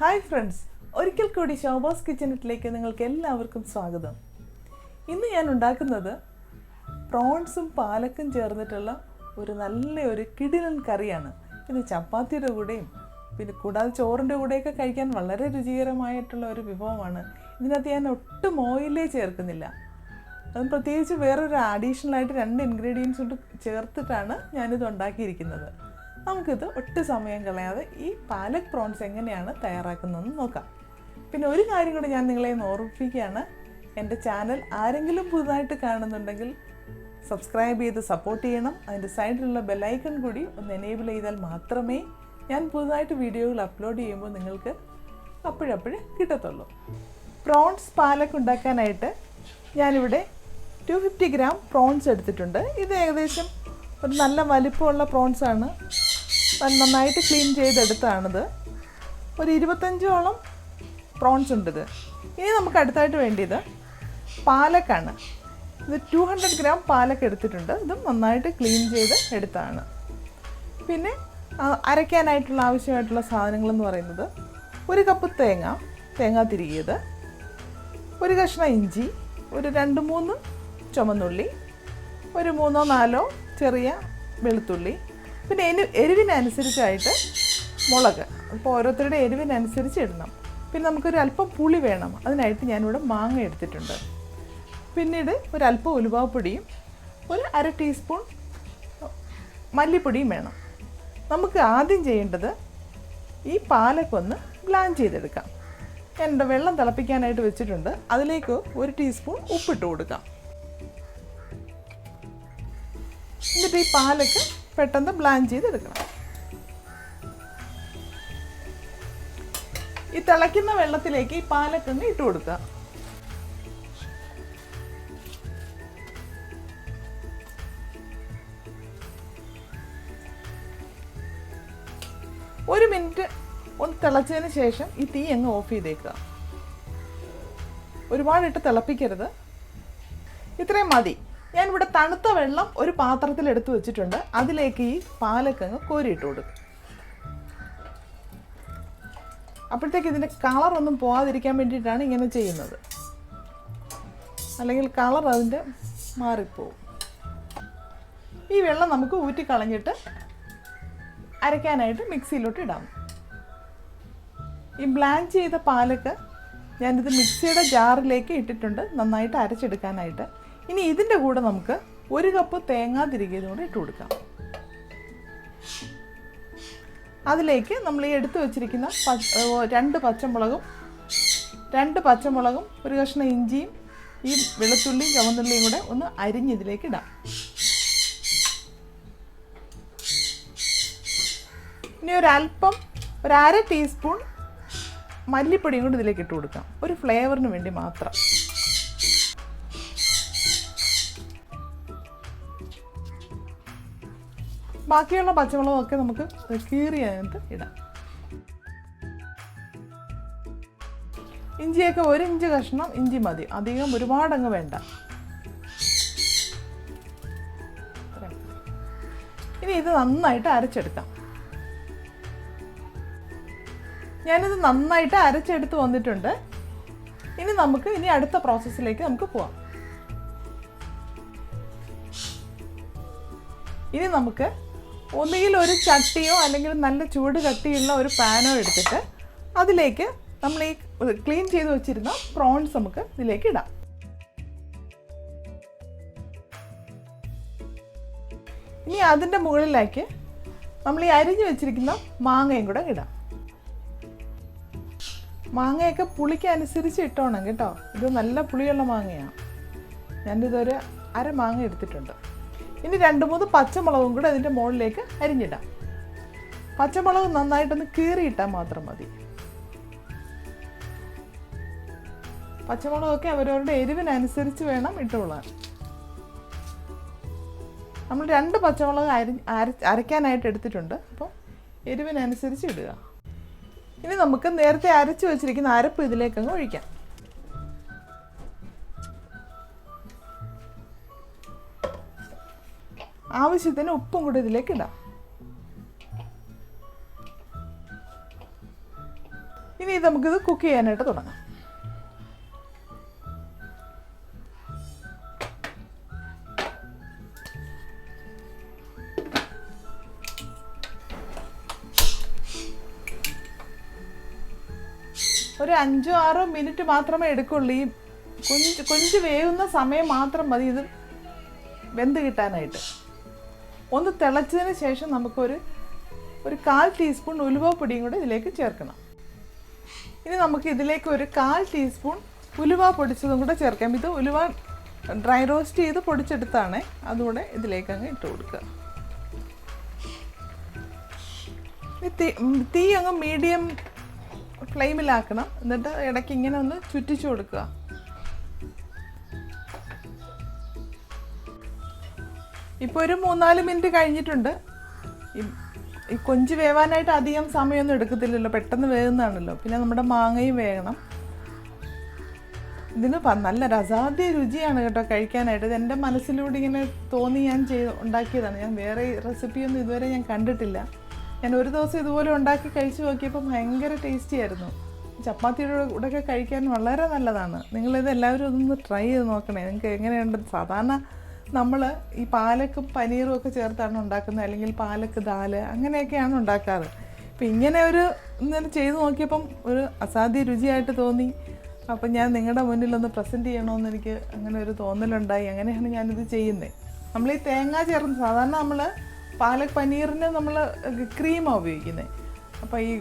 Hi friends, ഒരിക്കൽ കൂടി ശോഭാസ് കിച്ചണിലേക്ക് നിങ്ങൾക്ക് എല്ലാവർക്കും സ്വാഗതം. ഇന്ന് ഞാൻ ഉണ്ടാക്കുന്നത് പ്രോൺസും പാലക്കും ചേർന്നിട്ടുള്ള ഒരു കിടിലൻ കറിയാണ്. ഇത് ചപ്പാത്തിയുടെ കൂടെയും പിന്നെ കൂടാതെ ചോറിൻ്റെ കൂടെയൊക്കെ കഴിക്കാൻ വളരെ രുചികരമായിട്ടുള്ള ഒരു വിഭവമാണ്. ഇതിനകത്ത് ഞാൻ ഒട്ടും ഓയിലേ ചേർക്കുന്നില്ല. അതും പ്രത്യേകിച്ച് വേറൊരു അഡീഷണലായിട്ട് 2 ഇൻഗ്രീഡിയൻസ് കൊണ്ട് ചേർത്തിട്ടാണ് ഞാനിത് ഉണ്ടാക്കിയിരിക്കുന്നത്. നമുക്കിത് ഒട്ടും സമയം കളയാതെ ഈ പാലക് പ്രോൺസ് എങ്ങനെയാണ് തയ്യാറാക്കുന്നതെന്ന് നോക്കാം. പിന്നെ ഒരു കാര്യം കൂടി ഞാൻ നിങ്ങളെ ഓർമ്മിപ്പിക്കുകയാണ്. എൻ്റെ ചാനൽ ആരെങ്കിലും പുതുതായിട്ട് കാണുന്നുണ്ടെങ്കിൽ സബ്സ്ക്രൈബ് ചെയ്ത് സപ്പോർട്ട് ചെയ്യണം. അതിൻ്റെ സൈഡിലുള്ള ബെല്ലൈക്കൺ കൂടി ഒന്ന് എനേബിൾ ചെയ്താൽ മാത്രമേ ഞാൻ പുതുതായിട്ട് വീഡിയോകൾ അപ്ലോഡ് ചെയ്യുമ്പോൾ നിങ്ങൾക്ക് അപ്പോഴപ്പോഴേ കിട്ടത്തുള്ളൂ. പ്രോൺസ് പാലക് ഉണ്ടാക്കാനായിട്ട് ഞാനിവിടെ 250 ഗ്രാം പ്രോൺസ് എടുത്തിട്ടുണ്ട്. ഇത് ഏകദേശം ഒരു നല്ല വലിപ്പമുള്ള പ്രോൺസാണ്. നന്നായിട്ട് ക്ലീൻ ചെയ്തെടുത്താണിത്. ഒരു 25ഓളം പ്രോൺസ് ഉണ്ടിത്. ഇനി നമുക്ക് അടുത്തായിട്ട് വേണ്ടിയത് പാലക്കാണ്. ഇത് 200 ഗ്രാം പാലക്ക് എടുത്തിട്ടുണ്ട്. ഇതും നന്നായിട്ട് ക്ലീൻ ചെയ്ത് എടുത്താണ്. പിന്നെ അരയ്ക്കാനായിട്ടുള്ള ആവശ്യമായിട്ടുള്ള സാധനങ്ങളെന്ന് പറയുന്നത് 1 കപ്പ് തേങ്ങ തിരികിയത്, 1 കഷ്ണം ഇഞ്ചി, ഒരു 2-3 ചുമന്നുള്ളി, ഒരു 3-4 ചെറിയ വെളുത്തുള്ളി, പിന്നെ എരിവിനനുസരിച്ചായിട്ട് മുളക്. അപ്പോൾ ഓരോരുത്തരുടെ എരിവിനനുസരിച്ച് ഇടണം. പിന്നെ നമുക്കൊരു അല്പം പുളി വേണം. അതിനായിട്ട് ഞാനിവിടെ മാങ്ങ എടുത്തിട്ടുണ്ട്. പിന്നീട് ഒരല്പം ഉലുവാപ്പൊടിയും ഒരു 1/2 ടീസ്പൂൺ മല്ലിപ്പൊടിയും വേണം. നമുക്ക് ആദ്യം ചെയ്യേണ്ടത് ഈ പാലക്കൊന്ന് ബ്ലാൻഡ് ചെയ്തെടുക്കാം. ഞാൻ വെള്ളം തിളപ്പിക്കാനായിട്ട് വെച്ചിട്ടുണ്ട്. അതിലേക്ക് 1 ടീസ്പൂൺ ഉപ്പിട്ട് കൊടുക്കാം. എന്നിട്ട് ഈ പാലക്ക് പെട്ടെന്ന് ബ്ലാൻഡ് ചെയ്തെടുക്കണം. ഈ തിളയ്ക്കുന്ന വെള്ളത്തിലേക്ക് ഈ പാലക്കങ്ങ് ഇട്ട് കൊടുക്കുക. ഒരു മിനിറ്റ് ഒന്ന് തിളച്ചതിന് ശേഷം ഈ തീ അങ്ങ് ഓഫ് ചെയ്തേക്കുക. ഒരുപാടിട്ട് തിളപ്പിക്കരുത്. ഇത്രയും മതി. ഞാനിവിടെ തണുത്ത വെള്ളം ഒരു പാത്രത്തിൽ എടുത്ത് വെച്ചിട്ടുണ്ട്. അതിലേക്ക് ഈ പാലക്കങ്ങ് കോരിയിട്ട് കൊടുക്കും. അപ്പോഴത്തേക്ക് ഇതിൻ്റെ കളറൊന്നും പോകാതിരിക്കാൻ വേണ്ടിയിട്ടാണ് ഇങ്ങനെ ചെയ്യുന്നത്. അല്ലെങ്കിൽ കളർ അതിൻ്റെ മാറിപ്പോവും. ഈ വെള്ളം നമുക്ക് ഊറ്റിക്കളഞ്ഞിട്ട് അരയ്ക്കാനായിട്ട് മിക്സിയിലോട്ട് ഇടാം. ഈ ബ്ലാൻഡ് ചെയ്ത പാലക്ക് ഞാനിത് മിക്സിയുടെ ജാറിലേക്ക് ഇട്ടിട്ടുണ്ട് നന്നായിട്ട് അരച്ചെടുക്കാനായിട്ട്. ഇനി ഇതിൻ്റെ കൂടെ നമുക്ക് 1 കപ്പ് തേങ്ങ തിരികിയതും കൂടെ ഇട്ട് കൊടുക്കാം. അതിലേക്ക് നമ്മൾ ഈ എടുത്തു വച്ചിരിക്കുന്ന 2 പച്ചമുളകും 1 കഷ്ണം ഇഞ്ചിയും ഈ വെളുത്തുള്ളിയും ചുവന്നുള്ളിയും കൂടെ ഒന്ന് അരിഞ്ഞിതിലേക്ക് ഇടാം. ഇനി ഒരു 1/2 ടീസ്പൂൺ മല്ലിപ്പൊടിയും കൂടി ഇതിലേക്ക് ഇട്ട് കൊടുക്കാം. ഒരു ഫ്ലേവറിന് വേണ്ടി മാത്രം. ബാക്കിയുള്ള പച്ചമുളകൊക്കെ നമുക്ക് കീറിയതിനകത്ത് ഇടാം. ഇഞ്ചിയൊക്കെ 1 ഇഞ്ച് കഷ്ണം ഇഞ്ചി മതി. അധികം ഒരുപാടങ്ങ് വേണ്ട. ഇനി ഇത് നന്നായിട്ട് അരച്ചെടുക്കാം. ഞാനിത് നന്നായിട്ട് അരച്ചെടുത്ത് വന്നിട്ടുണ്ട്. ഇനി അടുത്ത പ്രോസസ്സിലേക്ക് നമുക്ക് പോവാം. ഇനി നമുക്ക് ഒന്നുകിൽ ഒരു ചട്ടിയോ അല്ലെങ്കിൽ നല്ല ചൂട് കട്ടിയുള്ള ഒരു പാനോ എടുത്തിട്ട് അതിലേക്ക് നമ്മൾ ഈ ക്ലീൻ ചെയ്ത് വെച്ചിരുന്ന പ്രോൺസ് നമുക്ക് ഇതിലേക്ക് ഇടാം. ഇനി അതിൻ്റെ മുകളിലേക്ക് നമ്മൾ ഈ അരിഞ്ഞു വെച്ചിരിക്കുന്ന മാങ്ങയും കൂടെ ഇടാം. മാങ്ങയൊക്കെ പുളിക്ക് അനുസരിച്ച് ഇട്ടോണം കേട്ടോ. ഇത് നല്ല പുളിയുള്ള മാങ്ങയാണ്. ഞാനിതൊരു 1/2 മാങ്ങ എടുത്തിട്ടുണ്ട്. ഇനി 2-3 പച്ചമുളകും കൂടെ അതിൻ്റെ മുകളിലേക്ക് അരിഞ്ഞിടാം. പച്ചമുളക് നന്നായിട്ടൊന്ന് കീറിയിട്ടാൽ മാത്രം മതി. പച്ചമുളകൊക്കെ അവരവരുടെ എരിവിനനുസരിച്ച് വേണം ഇട്ടുകൊള്ളാൻ. നമ്മൾ 2 പച്ചമുളക് അരയ്ക്കാനായിട്ട് എടുത്തിട്ടുണ്ട്. അപ്പോൾ എരിവിനനുസരിച്ച് ഇടുക. ഇനി നമുക്ക് നേരത്തെ അരച്ച് വെച്ചിരിക്കുന്ന അരപ്പ് ഇതിലേക്കങ്ങ് ഒഴിക്കാം. ആവശ്യത്തിന് ഉപ്പും കൂടി ഇതിലേക്ക് ഇടാം. ഇനി നമുക്കിത് കുക്ക് ചെയ്യാനായിട്ട് തുടങ്ങാം. ഒരു 5-6 മിനിറ്റ് മാത്രമേ എടുക്കുള്ളൂ. ഈ കൊഞ്ച് വേവുന്ന സമയം മാത്രം മതി ഇത് വെന്ത് കിട്ടാനായിട്ട്. ഒന്ന് തിളച്ചതിന് ശേഷം നമുക്കൊരു 1/4 ടീസ്പൂൺ ഉലുവപ്പൊടിയും കൂടെ ഇതിലേക്ക് ചേർക്കണം. ഇനി നമുക്ക് ഇതിലേക്ക് ഒരു 1/4 ടീസ്പൂൺ ഉലുവ പൊടിച്ചതും കൂടെ ചേർക്കാം. ഇത് ഉലുവ ഡ്രൈ റോസ്റ്റ് ചെയ്ത് പൊടിച്ചെടുത്താണ്. അതുകൂടെ ഇതിലേക്ക് അങ്ങ് ഇട്ട് കൊടുക്കുക. തീ അങ്ങ് മീഡിയം ഫ്ലെയിമിലാക്കണം. എന്നിട്ട് ഇടയ്ക്ക് ഇങ്ങനെ ഒന്ന് ചുറ്റിച്ചു കൊടുക്കുക. ഇപ്പോൾ ഒരു 3-4 മിനിറ്റ് കഴിഞ്ഞിട്ടുണ്ട്. ഈ കൊഞ്ച് വേവാനായിട്ട് അധികം സമയമൊന്നും എടുക്കത്തില്ലല്ലോ, പെട്ടെന്ന് വേകുന്നതാണല്ലോ. പിന്നെ നമ്മുടെ മാങ്ങയും വേകണം. ഇതിന് നല്ല അസാധ്യ രുചിയാണ് കേട്ടോ കഴിക്കാനായിട്ട്. ഇത് എൻ്റെ മനസ്സിലൂടെ ഇങ്ങനെ തോന്നി ഞാൻ ഉണ്ടാക്കിയതാണ്. ഞാൻ വേറെ റെസിപ്പിയൊന്നും ഇതുവരെ ഞാൻ കണ്ടിട്ടില്ല. ഞാൻ ഒരു ദിവസം ഇതുപോലെ ഉണ്ടാക്കി കഴിച്ചു നോക്കിയപ്പോൾ ഭയങ്കര ടേസ്റ്റി ആയിരുന്നു. ചപ്പാത്തിയുടെ കൂടെയൊക്കെ കഴിക്കാൻ വളരെ നല്ലതാണ്. നിങ്ങളിത് എല്ലാവരും ഒന്ന് ട്രൈ ചെയ്ത് നോക്കണേ. നിങ്ങൾക്ക് എങ്ങനെയുണ്ട്? സാധാരണ നമ്മൾ ഈ പാലക്കും പനീറും ഒക്കെ ചേർത്താണ് ഉണ്ടാക്കുന്നത്, അല്ലെങ്കിൽ പാലക്ക് ദാല് അങ്ങനെയൊക്കെയാണ് ഉണ്ടാക്കാറ്. അപ്പം ഇങ്ങനെ ചെയ്ത് നോക്കിയപ്പം ഒരു അസാധ്യ രുചിയായിട്ട് തോന്നി. അപ്പം ഞാൻ നിങ്ങളുടെ മുന്നിലൊന്ന് പ്രസൻറ്റ് ചെയ്യണമെന്ന് എനിക്ക് അങ്ങനെ ഒരു തോന്നലുണ്ടായി. അങ്ങനെയാണ് ഞാനിത് ചെയ്യുന്നത്. നമ്മൾ ഈ തേങ്ങ ചേർന്ന് സാധാരണ നമ്മൾ പാലക് പനീറിന് നമ്മൾ ക്രീമാണ് ഉപയോഗിക്കുന്നത്. അപ്പോൾ ഈ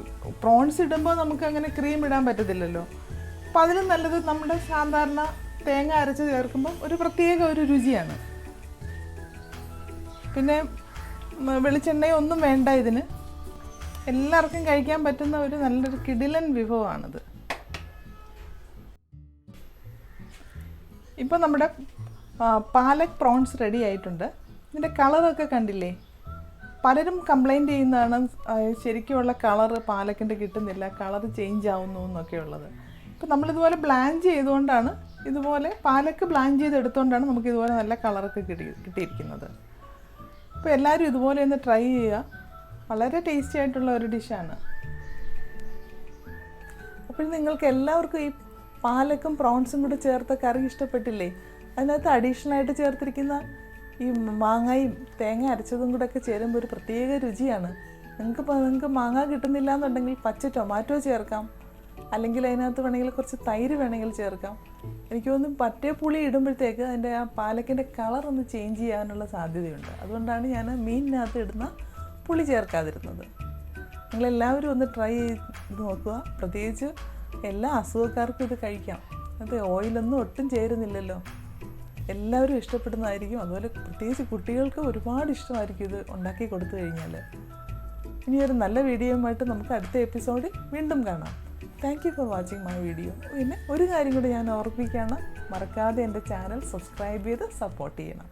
പ്രോൺസ് ഇടുമ്പോൾ നമുക്ക് അങ്ങനെ ക്രീം ഇടാൻ പറ്റത്തില്ലല്ലോ. അപ്പോൾ അതിലും നല്ലത് നമ്മുടെ സാധാരണ തേങ്ങ അരച്ച് ചേർക്കുമ്പോൾ ഒരു പ്രത്യേക ഒരു രുചിയാണ്. പിന്നെ വെളിച്ചെണ്ണയോ ഒന്നും വേണ്ട ഇതിന്. എല്ലാവർക്കും കഴിക്കാൻ പറ്റുന്ന ഒരു നല്ലൊരു കിടിലൻ വിഭവമാണിത്. ഇപ്പോൾ നമ്മുടെ പാലക് പ്രോൺസ് റെഡി ആയിട്ടുണ്ട്. ഇതിൻ്റെ കളറൊക്കെ കണ്ടില്ലേ? പലരും കംപ്ലൈൻറ്റ് ചെയ്യുന്നതാണ് ശരിക്കുമുള്ള കളറ് പാലക്കിൻ്റെ കിട്ടുന്നില്ല, കളറ് ചേഞ്ച് ആവുന്നു എന്നൊക്കെ ഉള്ളത്. ഇപ്പോൾ നമ്മളിതുപോലെ ബ്ലാഞ്ച് ചെയ്തുകൊണ്ടാണ്, ഇതുപോലെ പാലക്ക് ബ്ലാഞ്ച് ചെയ്തെടുത്തുകൊണ്ടാണ് നമുക്ക് ഇതുപോലെ നല്ല കളറൊക്കെ കിട്ടിയിരിക്കുന്നത്. അപ്പോൾ എല്ലാവരും ഇതുപോലെ ഒന്ന് ട്രൈ ചെയ്യുക. വളരെ ടേസ്റ്റി ആയിട്ടുള്ള ഒരു ഡിഷാണ്. അപ്പോൾ നിങ്ങൾക്ക് എല്ലാവർക്കും ഈ പാലക്കും പ്രോൺസും കൂടെ ചേർത്ത കറി ഇഷ്ടപ്പെട്ടില്ലേ? അതിനകത്ത് അഡീഷണലായിട്ട് ചേർത്തിരിക്കുന്ന ഈ മാങ്ങയും തേങ്ങ അരച്ചതും കൂടെ ഒക്കെ ചേരുമ്പോൾ ഒരു പ്രത്യേക രുചിയാണ്. നിങ്ങൾക്ക് മാങ്ങ കിട്ടുന്നില്ല എന്നുണ്ടെങ്കിൽ പച്ച ടൊമാറ്റോ ചേർക്കാം, അല്ലെങ്കിൽ അതിനകത്ത് വേണമെങ്കിൽ കുറച്ച് തൈര് വേണമെങ്കിൽ ചേർക്കാം. എനിക്ക് തോന്നുന്നു പറ്റേ പുളി ഇടുമ്പോഴത്തേക്ക് അതിൻ്റെ ആ പാലക്കിൻ്റെ കളർ ഒന്ന് ചേഞ്ച് ചെയ്യാനുള്ള സാധ്യതയുണ്ട്. അതുകൊണ്ടാണ് ഞാൻ മീനിനകത്ത് ഇടുന്ന പുളി ചേർക്കാതിരുന്നത്. നിങ്ങളെല്ലാവരും ഒന്ന് ട്രൈ ചെയ്ത് നോക്കുക. പ്രത്യേകിച്ച് എല്ലാ അസുഖക്കാർക്കും ഇത് കഴിക്കാം. അത് ഓയിലൊന്നും ഒട്ടും ചേരുന്നില്ലല്ലോ. എല്ലാവരും ഇഷ്ടപ്പെടുന്നതായിരിക്കും. അതുപോലെ പ്രത്യേകിച്ച് കുട്ടികൾക്ക് ഒരുപാട് ഇഷ്ടമായിരിക്കും ഇത് ഉണ്ടാക്കി കൊടുത്തു കഴിഞ്ഞാൽ. ഇനിയൊരു നല്ല വീഡിയോയുമായിട്ട് നമുക്ക് അടുത്ത എപ്പിസോഡിൽ വീണ്ടും കാണാം. Thank you for watching my video. പിന്നെ ഒരു കാര്യം കൂടി ഞാൻ ഓർമ്മിപ്പിക്കുകയാണ്, മറക്കാതെ എൻ്റെ ചാനൽ സബ്സ്ക്രൈബ് ചെയ്ത് സപ്പോർട്ട് ചെയ്യണം.